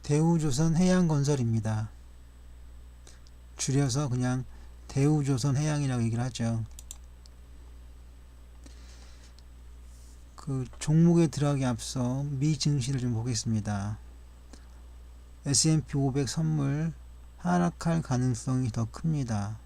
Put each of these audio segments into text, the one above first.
대우조선해양건설입니다. 줄여서 그냥 대우조선해양이라고 얘기를 하죠. 그 종목에 들어가기 앞서 미 증시를 좀 보겠습니다. S&P 500 선물 하락할 가능성이 더 큽니다.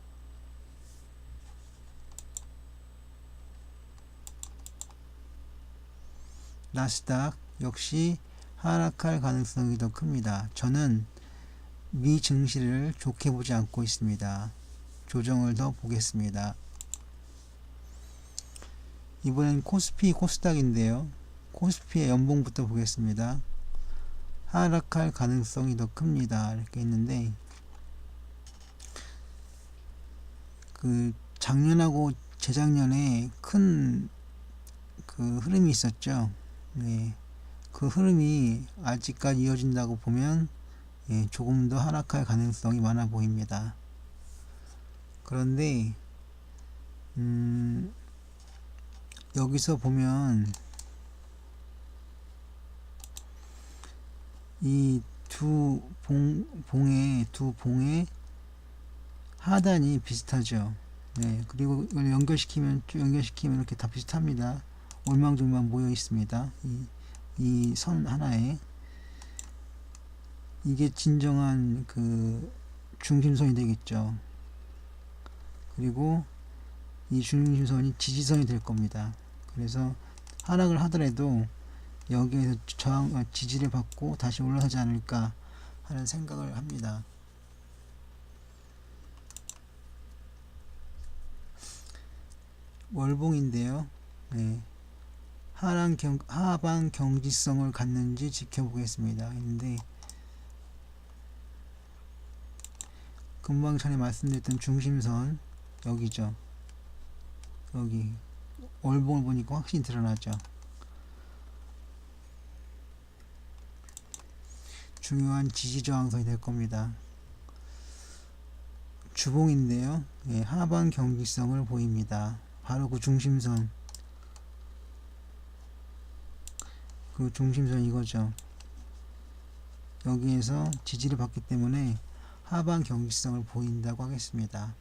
나스닥 역시 하락할 가능성이 더 큽니다. 저는 미 증시를 좋게 보지 않고 있습니다. 조정을 더 보겠습니다. 이번엔 코스피 코스닥인데요. 코스피의 연봉부터 보겠습니다. 하락할 가능성이 더 큽니다. 이렇게 있는데 그 작년하고 재작년에 큰 그 흐름이 있었죠. 네. 그 흐름이 아직까지 이어진다고 보면 조금 더 하락할 가능성이 많아 보입니다. 그런데 여기서 보면 이 두 봉의 하단이 비슷하죠. 네, 그리고 이걸 연결시키면 이렇게 다 비슷합니다. 올망졸망 모여 있습니다. 이 선 하나에 이게 진정한 그 중심선이 되겠죠. 그리고 이 중심선이 지지선이 될 겁니다. 그래서 하락을 하더라도 여기에서 지지를 받고 다시 올라서지 않을까 하는 생각을 합니다. 월봉인데요. 네. 하방 경직성을 갖는지 지켜보겠습니다. 근데 금방 전에 말씀드렸던 중심선 여기죠. 여기 월봉을 보니까 확실히 드러나죠. 중요한 지지저항선이 될 겁니다. 주봉인데요. 하방 경직성을 보입니다. 바로 그 중심선, 그 중심선 이거죠. 여기에서 지지를 받기 때문에 하방 경직성을 보인다고 하겠습니다.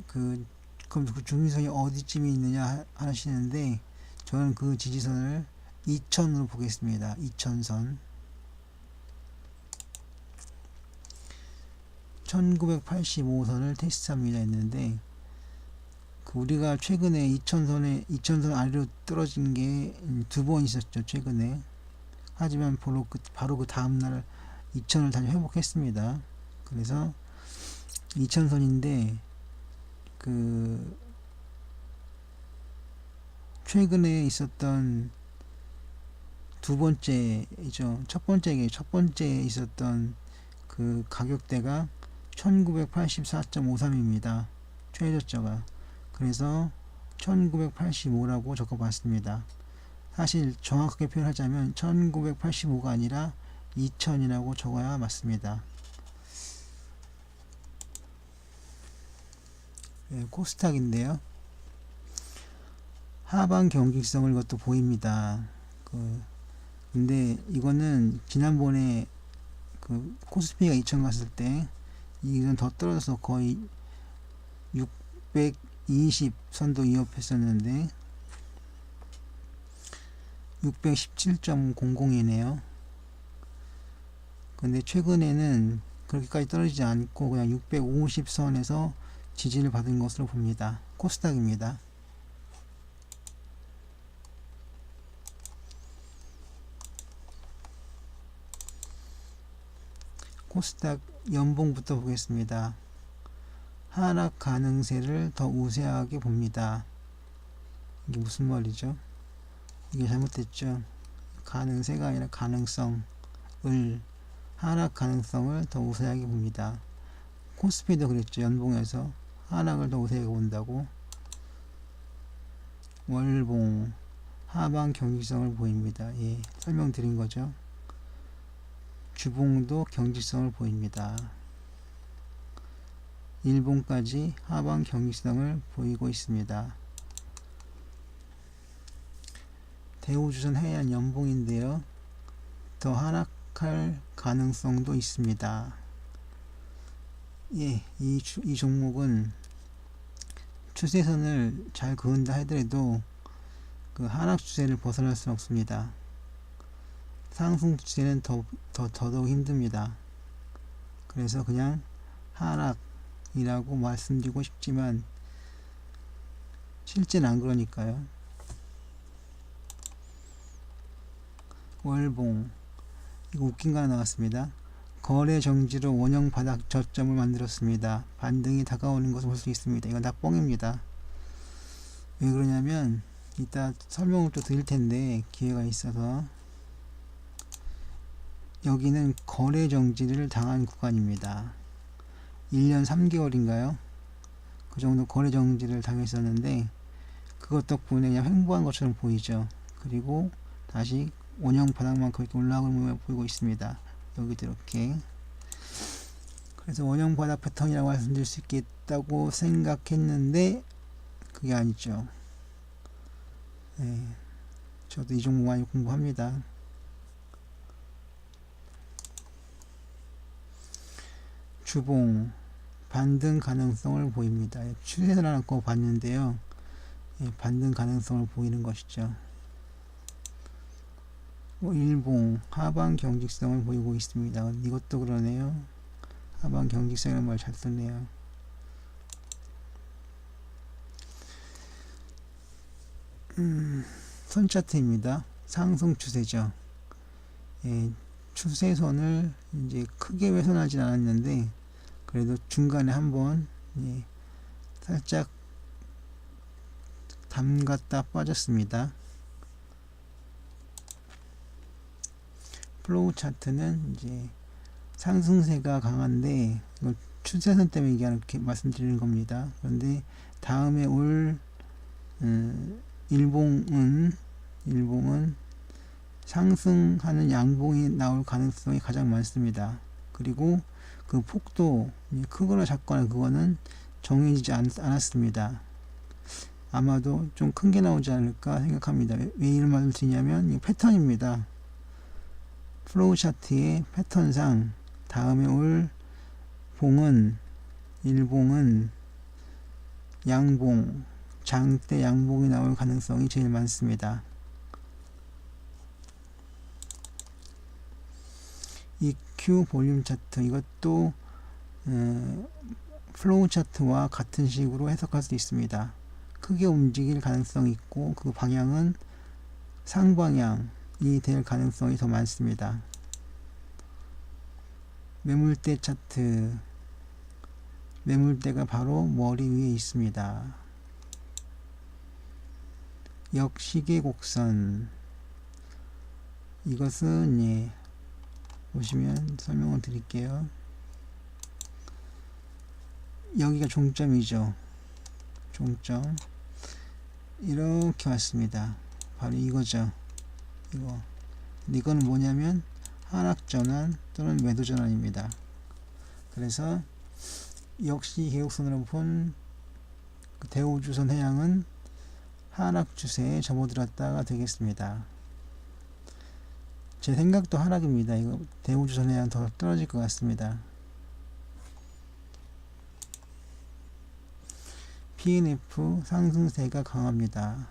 그럼 그 중심선이 어디쯤에 있느냐 하시는데 저는 그 지지선을 2000으로 보겠습니다. 2000선 1985선을 테스트합니다 했는데 우리가 최근에 2000선 아래로 떨어진 게 두 번 있었죠. 최근에. 하지만 바로 그 다음날 2000을 다시 회복했습니다. 그래서 2000선인데 그 최근에 있었던 두 번째이죠. 첫 번째 있었던 그 가격대가 1984.53입니다. 최저가가. 그래서 1985라고 적어봤습니다. 사실 정확하게 표현하자면 1985가 아니라 2000이라고 적어야 맞습니다. 코스닥인데요. 하방 경직성을 이것도 보입니다. 근데 이거는 지난번에 그 코스피가 2000 갔을 때 이건 더 떨어져서 거의 620선도 위협했었는데 617.00이네요. 근데 최근에는 그렇게까지 떨어지지 않고 그냥 650선에서 지지를 받은 것으로 봅니다. 코스닥입니다. 코스닥 연봉부터 보겠습니다. 하락 가능세를 더 우세하게 봅니다. 이게 무슨 말이죠? 이게 잘못됐죠. 가능세가 아니라 가능성을, 하락 가능성을 더 우세하게 봅니다. 코스피도 그랬죠. 연봉에서 하락을 더 우세하게 본다고. 월봉 하방 경직성을 보입니다. 설명드린 거죠. 주봉도 경직성을 보입니다. 일봉까지 하방 경직성을 보이고 있습니다. 대우조선 해양 연봉인데요. 더 하락할 가능성도 있습니다. 예, 이 종목은 추세선을 잘 그은다 하더라도 그 하락 추세를 벗어날 수는 없습니다. 상승 추세는 더더욱 힘듭니다. 그래서 그냥 하락이라고 말씀드리고 싶지만 실제는 안 그러니까요. 월봉, 이거 웃긴 거 하나 나왔습니다. 거래 정지로 원형 바닥 저점을 만들었습니다. 반등이 다가오는 것을 볼 수 있습니다. 이건 다 뻥입니다. 왜 그러냐면 이따 설명을 또 드릴 텐데 기회가 있어서, 여기는 거래 정지를 당한 구간입니다. 1년 3개월인가요? 그 정도 거래 정지를 당했었는데 그것 덕분에 그냥 횡보한 것처럼 보이죠. 그리고 다시 원형 바닥만큼 이렇게 올라오는 모습을 보이고 있습니다. 여기도 이렇게. 그래서 원형 바닥 패턴이라고 말씀드릴 수 있겠다고 생각했는데 그게 아니죠. 네, 저도 이 종목 많이 공부합니다. 주봉, 반등 가능성을 보입니다. 추세선 하나 거 봤는데요. 예, 반등 가능성을 보이는 것이죠. 일봉, 하방 경직성을 보이고 있습니다. 이것도 그러네요. 하방 경직성이라는 말 잘 썼네요. 선 차트입니다. 상승 추세죠. 예, 추세선을 이제 크게 훼손하진 않았는데 그래도 중간에 한번 살짝 담갔다 빠졌습니다. 플로우 차트는 이제 상승세가 강한데 이걸 추세선 때문에 이렇게 말씀드리는 겁니다. 그런데 다음에 올 일봉은 상승하는 양봉이 나올 가능성이 가장 많습니다. 그리고 그 폭도 크거나 작거나 그거는 정해지지 않았습니다. 아마도 좀 큰 게 나오지 않을까 생각합니다. 왜 이런 말을 드리냐면 이 패턴입니다. 플로우 차트의 패턴상 다음에 올 봉은, 일봉은 양봉, 장대 양봉이 나올 가능성이 제일 많습니다. EQ 볼륨 차트, 이것도 플로우 차트와 같은 식으로 해석할 수 있습니다. 크게 움직일 가능성이 있고 그 방향은 상방향이 될 가능성이 더 많습니다. 매물대 차트, 매물대가 바로 머리 위에 있습니다. 역시계 곡선, 이것은 보시면 설명을 드릴게요. 여기가 종점이죠. 종점 이렇게 왔습니다. 바로 이거죠. 이거는 뭐냐면 하락전환 또는 매도전환입니다. 그래서 역시 계곡선으로 본 그 대우조선 해양은 하락 추세에 접어들었다가 되겠습니다. 제 생각도 하락입니다. 이거 대우조선 해양 더 떨어질 것 같습니다. PNF 상승세가 강합니다.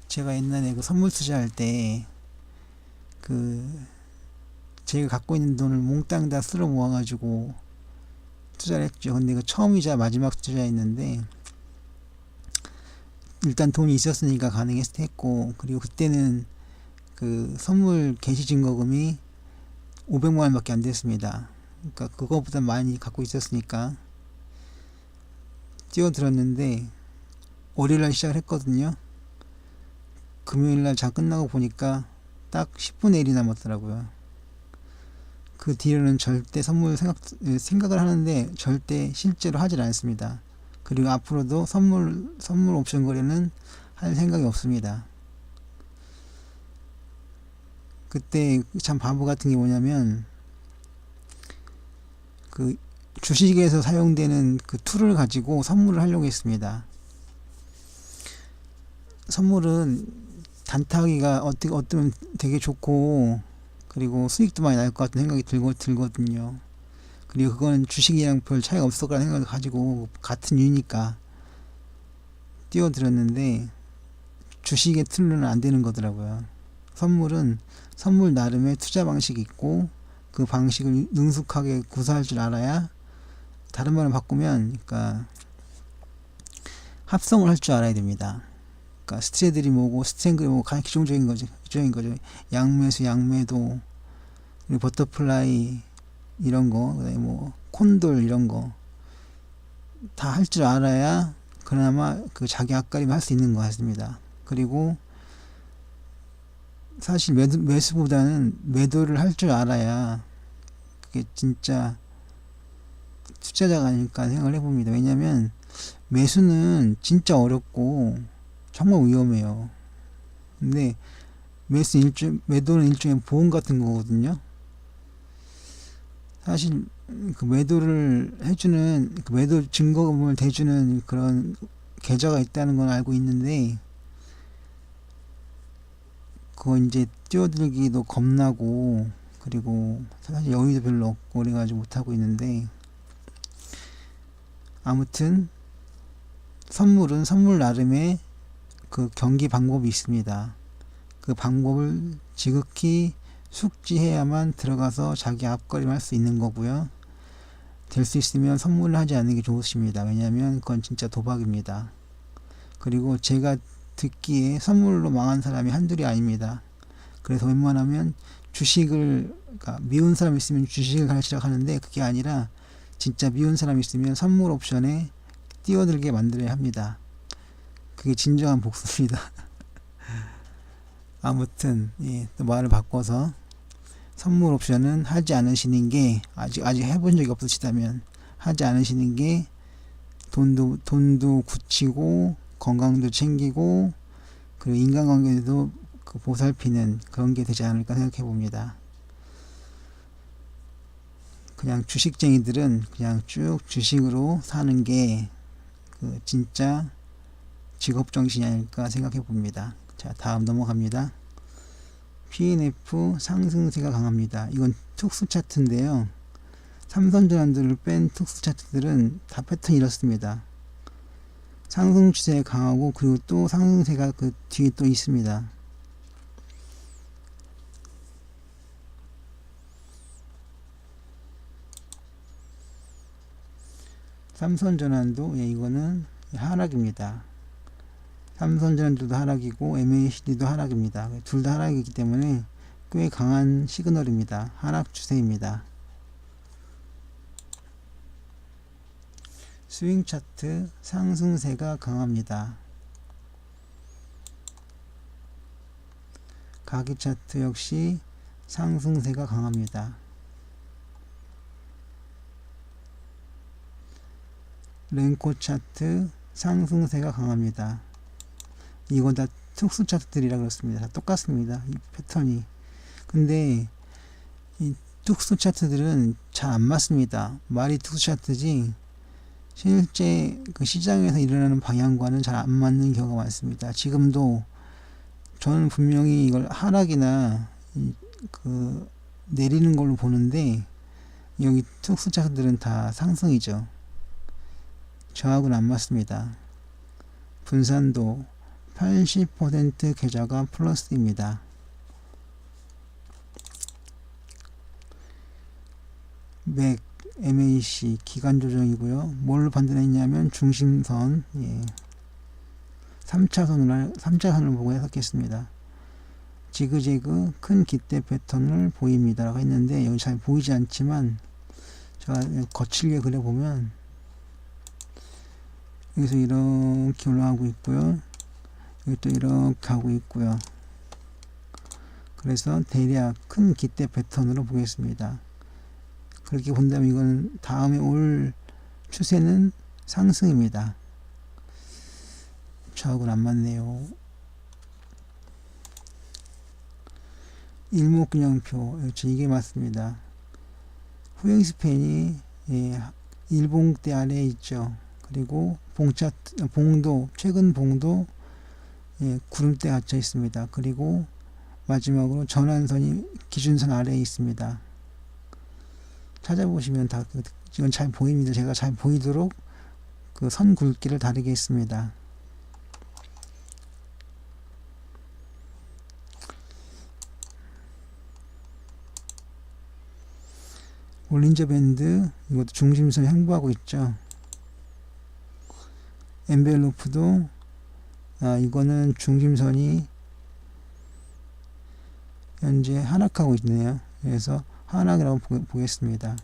제가 옛날에 그 선물 투자할 때 제가 갖고 있는 돈을 몽땅 다 쓸어 모아가지고 투자를 했죠. 근데 이거 처음이자 마지막 투자였는데 일단 돈이 있었으니까 가능했고, 그리고 그때는 그 선물 개시 증거금이 500만원 밖에 안 됐습니다. 그러니까 그거보다 많이 갖고 있었으니까 뛰어들었는데 월요일날 시작을 했거든요. 금요일날 장 끝나고 보니까 딱 10분의 1이 남았더라고요. 그 뒤로는 절대 선물 생각을 하는데 절대 실제로 하질 않습니다. 그리고 앞으로도 선물 옵션 거래는 할 생각이 없습니다. 그때 참 바보 같은 게 뭐냐면 그 주식에서 사용되는 그 툴을 가지고 선물을 하려고 했습니다. 선물은 단타하기가 어떤 되게 좋고 그리고 수익도 많이 날 것 같은 생각이 들거든요. 그리고 그거는 주식이랑 별 차이가 없을 거라는 생각을 가지고 같은 이유니까 띄워드렸는데 주식의 틀로는 안 되는 거더라고요. 선물은 선물 나름의 투자 방식이 있고 그 방식을 능숙하게 구사할 줄 알아야, 다른 말로 바꾸면 그러니까 합성을 할 줄 알아야 됩니다. 그러니까 스트레들이 뭐고 스트랭글이 뭐고 가장 기본적인 거죠. 양매수, 양매도, 그리고 버터플라이 이런 거, 그다음에 뭐 콘돌 이런 거 다 할 줄 알아야 그나마 그 자기 앞가림 할 수 있는 것 같습니다. 그리고 사실 매수보다는 매도를 할 줄 알아야 그게 진짜 투자자가 아닐까 생각을 해봅니다. 왜냐면 매수는 진짜 어렵고 정말 위험해요. 근데 매도는 일종의 보험 같은 거거든요. 사실 그 매도를 해주는, 그 매도 증거금을 대주는 그런 계좌가 있다는 건 알고 있는데, 그거 이제 뛰어들기도 겁나고, 그리고 사실 여유도 별로 없고 그래가지고 못하고 있는데, 아무튼 선물은 선물 나름의 그 경기 방법이 있습니다. 그 방법을 지극히 숙지해야만 들어가서 자기 앞가림 할 수 있는 거고요. 될 수 있으면 선물을 하지 않는 게 좋으십니다. 왜냐하면 그건 진짜 도박입니다. 그리고 제가 듣기에 선물로 망한 사람이 한둘이 아닙니다. 그래서 웬만하면 주식을, 그러니까 미운 사람 있으면 주식을 가르치라고 하는데, 그게 아니라 진짜 미운 사람 있으면 선물 옵션에 뛰어들게 만들어야 합니다. 그게 진정한 복수입니다. 아무튼 또 말을 바꿔서 선물 옵션은 하지 않으시는 게, 아직 해본 적이 없으시다면 하지 않으시는 게 돈도 굳히고 건강도 챙기고 그리고 인간관계도 그 보살피는 그런 게 되지 않을까 생각해 봅니다. 그냥 주식쟁이들은 그냥 쭉 주식으로 사는 게 그 진짜 직업정신이 아닐까 생각해 봅니다. 자, 다음 넘어갑니다. PNF 상승세가 강합니다. 이건 특수 차트인데요. 삼선전환들을 뺀 특수 차트들은 다 패턴이 이렇습니다. 상승 추세에 강하고, 그리고 또 상승세가 그 뒤에 또 있습니다. 삼선전환도 이거는 하락입니다. 삼선전환도 하락이고 MACD도 하락입니다. 둘 다 하락이기 때문에 꽤 강한 시그널입니다. 하락 추세입니다. 스윙 차트 상승세가 강합니다. 가기 차트 역시 상승세가 강합니다. 랭코 차트 상승세가 강합니다. 이건 다 특수 차트들이라 그렇습니다. 다 똑같습니다. 이 패턴이. 근데 이 특수 차트들은 잘 안 맞습니다. 말이 특수 차트지 실제 그 시장에서 일어나는 방향과는 잘 안 맞는 경우가 많습니다. 지금도 저는 분명히 이걸 하락이나 그 내리는 걸로 보는데, 여기 특수 차트들은 다 상승이죠. 저하고는 안 맞습니다. 분산도 80% 계좌가 플러스입니다. 맥, MAC 기간 조정이고요. 뭘로 판단했냐면 중심선, 3차선을 보고 해석했습니다. 지그재그 큰 기대 패턴을 보입니다 라고 했는데, 여기 잘 보이지 않지만 제가 거칠게 그려보면 여기서 이렇게 올라가고 있고요. 여기 또 이렇게 가고 있고요. 그래서 대략 큰 기대 패턴으로 보겠습니다. 그렇게 본다면 이건 다음에 올 추세는 상승입니다. 저하고는 안 맞네요. 일목균형표, 이게 맞습니다. 후행 스팬이 일봉대 아래에 있죠. 그리고 봉도, 최근 봉도 예, 구름대에 갇혀 있습니다. 그리고 마지막으로 전환선이 기준선 아래에 있습니다. 찾아보시면 다 이건 잘 보입니다. 제가 잘 보이도록 그 선 굵기를 다르게 했습니다. 볼린저 밴드 이것도 중심선 횡보하고 있죠. 엔벨로프도 이거는 중심선이 현재 하락하고 있네요. 그래서 하락이라고 보겠습니다.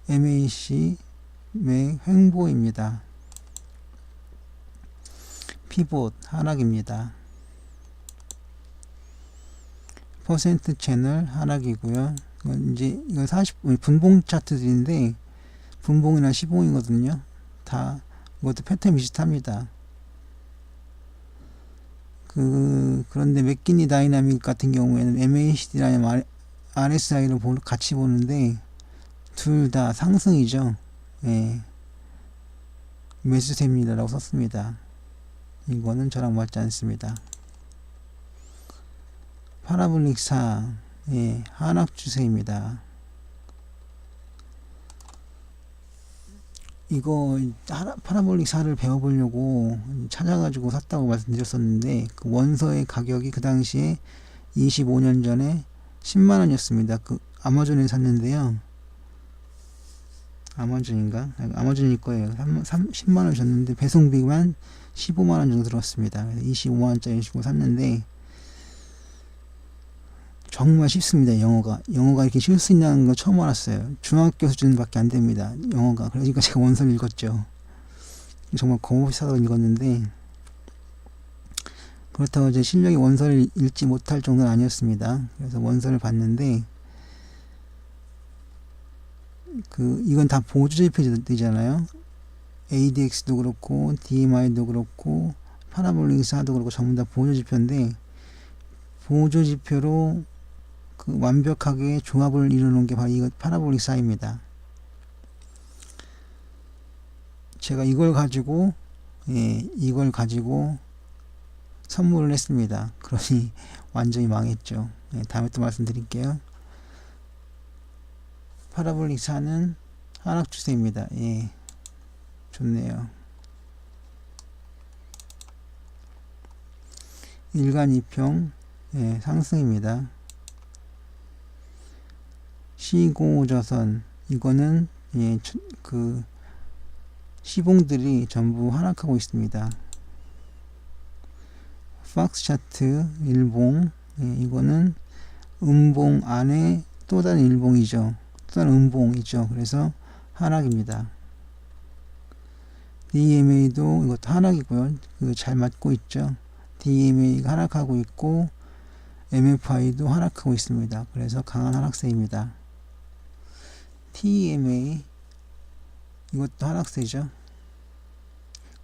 MAC 맥 횡보입니다. 피봇 하락입니다. 퍼센트 채널 하락이고요. 이건 40 분봉 차트들인데 분봉이나 시봉이거든요. 다 이것도 패턴 비슷합니다. 그런데 맥키니 다이나믹 같은 경우에는 MACD랑 RSI를 같이 보는데 둘 다 상승이죠. 예. 매수세입니다라고 썼습니다. 이거는 저랑 맞지 않습니다. 파라볼릭 4, 예, 하락 추세입니다. 이거 파라볼릭 4를 배워보려고 찾아가지고 샀다고 말씀드렸었는데 그 원서의 가격이 그 당시에 25년 전에 10만원이었습니다. 그 아마존에 샀는데요. 아마존인가? 아마존일 거예요. 10만원 줬는데 배송비만 15만원 정도 들었습니다. 25만원짜리 주고 샀는데 정말 쉽습니다. 영어가 이렇게 쉬울 수 있다는 거 처음 알았어요. 중학교 수준밖에 안 됩니다. 영어가. 그러니까 제가 원서를 읽었죠. 정말 겁없이 사서 읽었는데 그렇다고 이제 실력이 원서를 읽지 못할 정도는 아니었습니다. 그래서 원서를 봤는데 이건 다 보조지표들이잖아요. ADX도 그렇고 DMI도 그렇고 파라볼릭 4도 그렇고 전부 다 보조지표인데 보조지표로 완벽하게 조합을 이루는 게 바로 이거 파라볼릭 4입니다. 제가 이걸 가지고 선물을 했습니다. 그러니 완전히 망했죠. 다음에 또 말씀드릴게요. 파라볼릭 4는 하락 추세입니다. 예, 좋네요. 일간 2평 예, 상승입니다. 시고조선 이거는 예, 시봉들이 전부 하락하고 있습니다. 팍스 차트 일봉 예, 이거는 음봉 안에 또 다른 일봉이죠. 또 다른 음봉이죠. 그래서 하락입니다. DMA도 이것도 하락이고요. 잘 맞고 있죠. DMA가 하락하고 있고 MFI도 하락하고 있습니다. 그래서 강한 하락세입니다. TMA 이것도 하락세죠.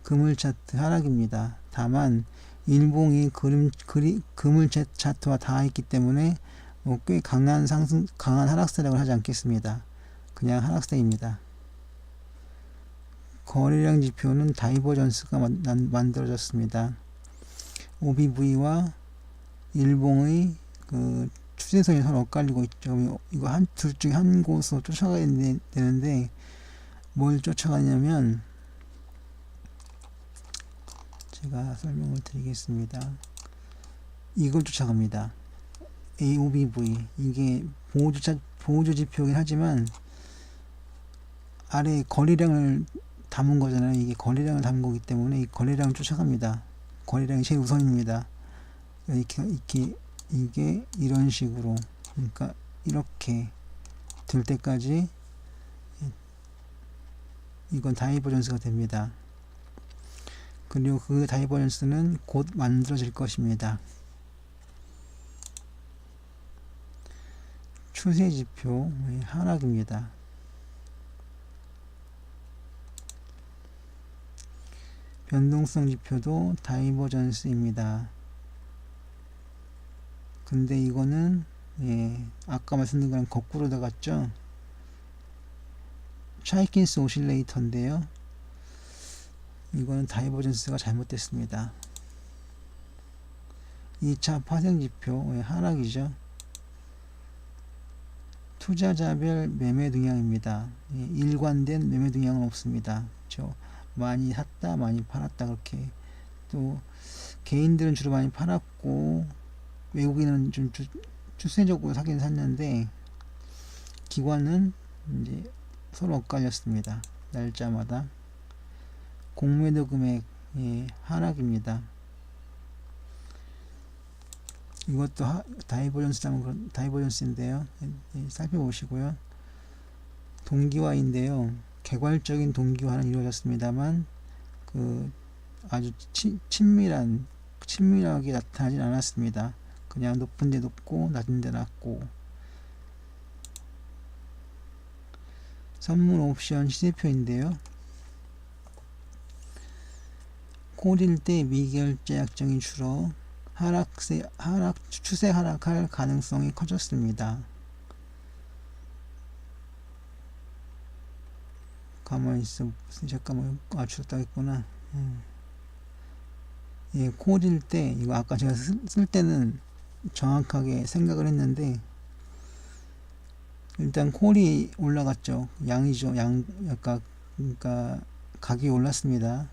그물 차트 하락입니다. 다만 일봉이 그물 차트와 닿아 있기 때문에 꽤 강한 하락세라고 하지 않겠습니다. 그냥 하락세입니다. 거래량 지표는 다이버전스가 만들어졌습니다. OBV와 일봉의 추세선이 서로 엇갈리고 있죠. 이거 둘 중에 한 곳으로 쫓아가야 되는데 뭘 쫓아가냐면 제가 설명을 드리겠습니다. 이걸 쫓아갑니다. AOBV 이게 보조 지표이긴 하지만 아래 거래량을 담은 거잖아요. 이게 거래량을 담은 거기 때문에 이 거래량을 쫓아갑니다. 거래량이 제일 우선입니다. 이게 이런 식으로 그러니까 이렇게 될 때까지 이건 다이버전스가 됩니다. 그리고 그 다이버전스는 곧 만들어질 것입니다. 추세지표 하락입니다. 변동성 지표도 다이버전스입니다. 근데 이거는 아까 말씀드린 거랑 거꾸로 나갔죠. 차이킨스 오실레이터인데요. 이거는 다이버전스가 잘못됐습니다. 2차 파생지표 하락이죠. 투자자별 매매 동향입니다. 일관된 매매 동향은 없습니다. 많이 샀다 많이 팔았다 그렇게. 또 개인들은 주로 많이 팔았고 외국인은 좀 추세적으로 사긴 샀는데 기관은 이제 서로 엇갈렸습니다. 날짜마다. 공매도 금액 하락입니다. 이것도 다이버전스인데요. 살펴보시고요. 동기화인데요. 개괄적인 동기화는 이루어졌습니다만 아주 친밀하게 나타나진 않았습니다. 그냥 높은 데 높고 낮은 데 낮고. 선물 옵션 시세표인데요. 콜일 때 미결제 약정이 줄어 추세 하락할 가능성이 커졌습니다. 가만히 있어. 잠깐만. 줄었다 했구나. 콜일 때 이거 아까 제가 쓸 때는 정확하게 생각을 했는데 일단 콜이 올라갔죠. 양이죠. 그러니까 가격이 올랐습니다.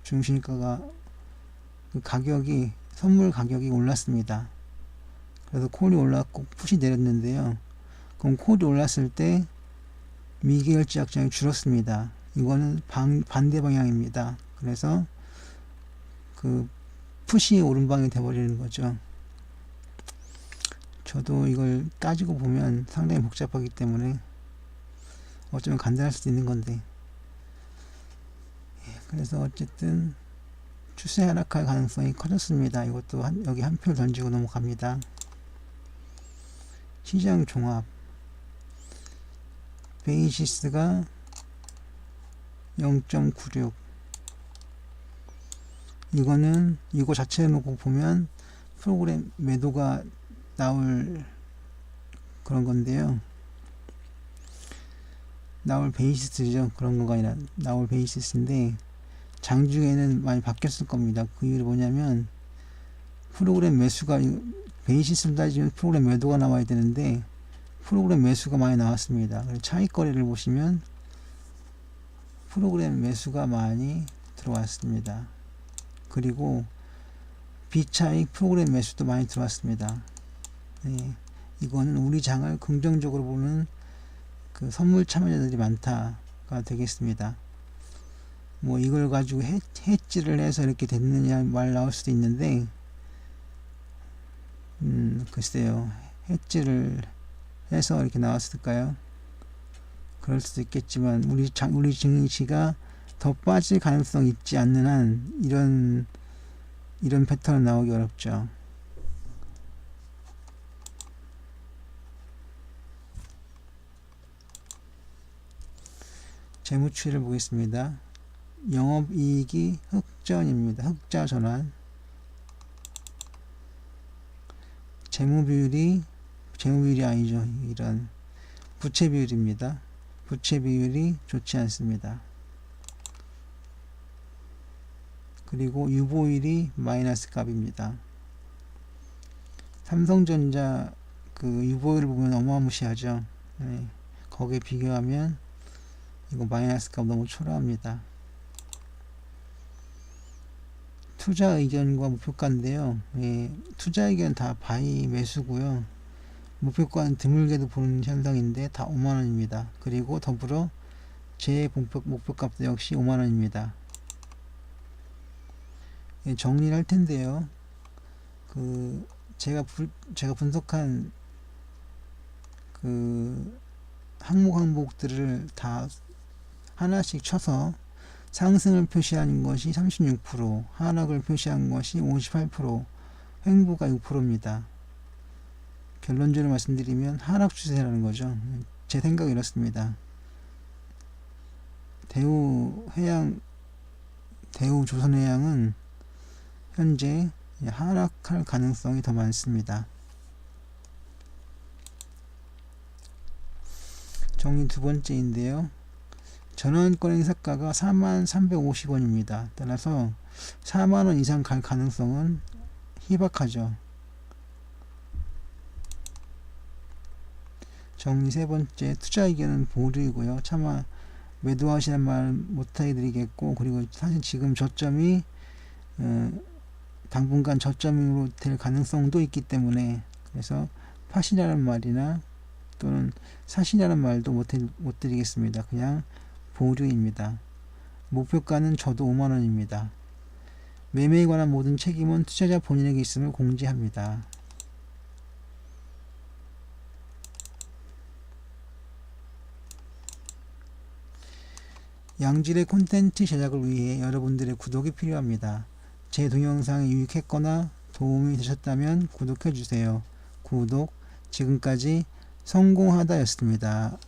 중심가가 가격이 선물 가격이 올랐습니다. 그래서 콜이 올랐고 풋이 내렸는데요. 그럼 콜이 올랐을 때 미결제 약정이 줄었습니다. 이거는 반대 방향입니다. 그래서 풋이 오른방향이 돼버리는 거죠. 저도 이걸 따지고 보면 상당히 복잡하기 때문에 어쩌면 간단할 수도 있는 건데, 그래서 어쨌든 추세 하락할 가능성이 커졌습니다. 이것도 여기 한 표 던지고 넘어갑니다. 시장 종합 베이시스가 0.96. 이거 자체 놓고 보면 프로그램 매도가 나올 그런 건데요. 나올 베이시스죠. 그런 거가 아니라 나올 베이시스인데 장중에는 많이 바뀌었을 겁니다. 그 이유는 뭐냐면 프로그램 매수가, 베이시스를 따지면 프로그램 매도가 나와야 되는데 프로그램 매수가 많이 나왔습니다. 차익거래를 보시면 프로그램 매수가 많이 들어왔습니다. 그리고 비차익 프로그램 매수도 많이 들어왔습니다. 이거는 우리 장을 긍정적으로 보는 선물 참여자들이 많다가 되겠습니다. 뭐 이걸 가지고 해지를 해서 이렇게 됐느냐 말 나올 수도 있는데, 글쎄요. 해지를 해서 이렇게 나왔을까요? 그럴 수도 있겠지만 우리 증시가 더 빠질 가능성이 있지 않는 한 이런 패턴은 나오기 어렵죠. 재무추이를 보겠습니다. 영업이익이 흑전입니다. 흑자 전환. 재무비율이 아니죠. 이런 부채 비율입니다. 부채 비율이 좋지 않습니다. 그리고 유보율이 마이너스 값입니다. 삼성전자 유보율을 보면 어마무시하죠. 거기에 비교하면 이거 마이너스 값 너무 초라합니다. 투자 의견과 목표가인데요. 투자 의견 다 바이 매수고요. 목표가는 드물게도 보는 현상인데 다 5만원입니다. 그리고 더불어 제 목표값도 역시 5만원입니다. 정리를 할 텐데요. 제가 분석한 항목들을 다 하나씩 쳐서 상승을 표시한 것이 36%, 하락을 표시한 것이 58%, 횡보가 6%입니다. 결론적으로 말씀드리면 하락 추세라는 거죠. 제 생각이 이렇습니다. 대우 조선해양은 현재 하락할 가능성이 더 많습니다. 정리 두 번째인데요. 전환권 행사가가 4350원입니다. 따라서 4만원 이상 갈 가능성은 희박하죠. 정리 세 번째, 투자 의견은 보류이고요. 차마 매도하시는 말 못하게 드리겠고, 그리고 사실 지금 저점이 당분간 저점으로 될 가능성도 있기 때문에, 그래서 파시라는 말이나 또는 사시라는 말도 못 드리겠습니다. 그냥 보류입니다. 목표가는 저도 5만원입니다. 매매에 관한 모든 책임은 투자자 본인에게 있음을 공지합니다. 양질의 콘텐츠 제작을 위해 여러분들의 구독이 필요합니다. 제 동영상이 유익했거나 도움이 되셨다면 구독해주세요. 구독, 지금까지 성공하다였습니다.